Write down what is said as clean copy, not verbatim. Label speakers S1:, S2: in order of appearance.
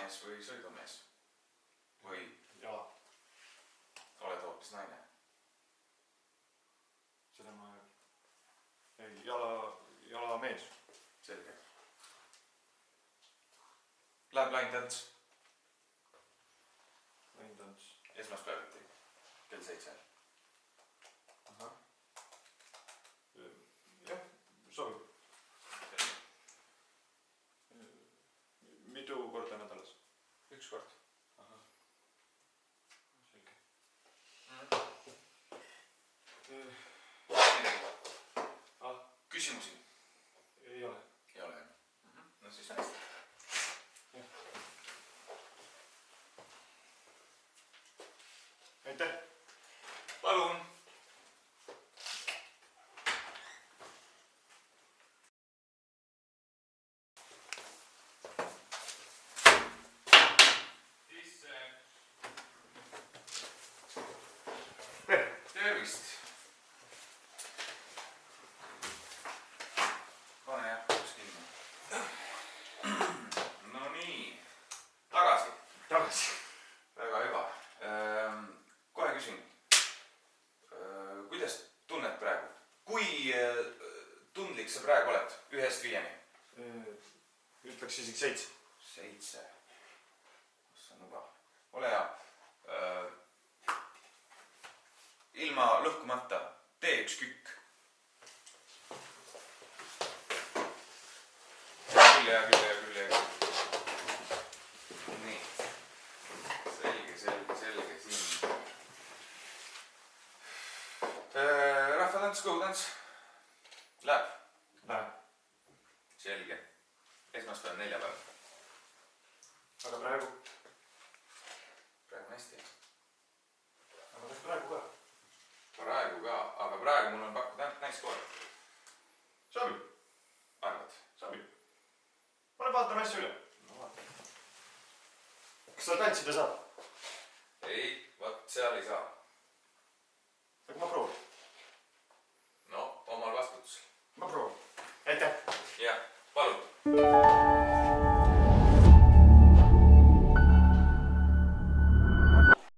S1: jalamees või sõidumees? Või
S2: jala.
S1: oled hoopis naine?
S2: Seda ma ei, jalamees.
S1: Selge. Läheb laintants?
S2: Laintants.
S1: Esmaspäeviti kell 7.
S2: Jah, sobib. Mitu korda nädalas?
S1: Üks kord.
S2: Selge.
S1: Küsimusi?
S2: Ei ole.
S1: Ei ole. No siis on hästi.
S2: Aitäh.
S1: Palun. Tervist. Pane jah, kus kinni. No nii. Tagasi. Väga hüva. Kohe küsin. Kuidas tunned praegu? Kui tundlik sa praegu oled? 1-5?
S2: Ütleks isegi 7.
S1: 7. Kus on nuga? Ole hea. Ilma lõhkumata. Tee üks kükk. Küll. Nii. Selge siin. Rahvatants, kõhutants. Läheb?
S2: Läheb.
S1: Selge. Esmaspäev, neljapäev.
S2: Aga praegu?
S1: Praegu on hästi.
S2: Aga kas praegu ka?
S1: Praegu ka, aga praegu mul on pakkuda naiskoor.
S2: Sobib.
S1: Arvad?
S2: Sobib. Ma olen vaatama asja üle.
S1: No vaata.
S2: Kas sa tantsida saad?
S1: Ei, vaat seal ei saa.
S2: Aga ma proovin.
S1: No, omal vastutus.
S2: Ma proovin. Aitäh.
S1: Jah, palun.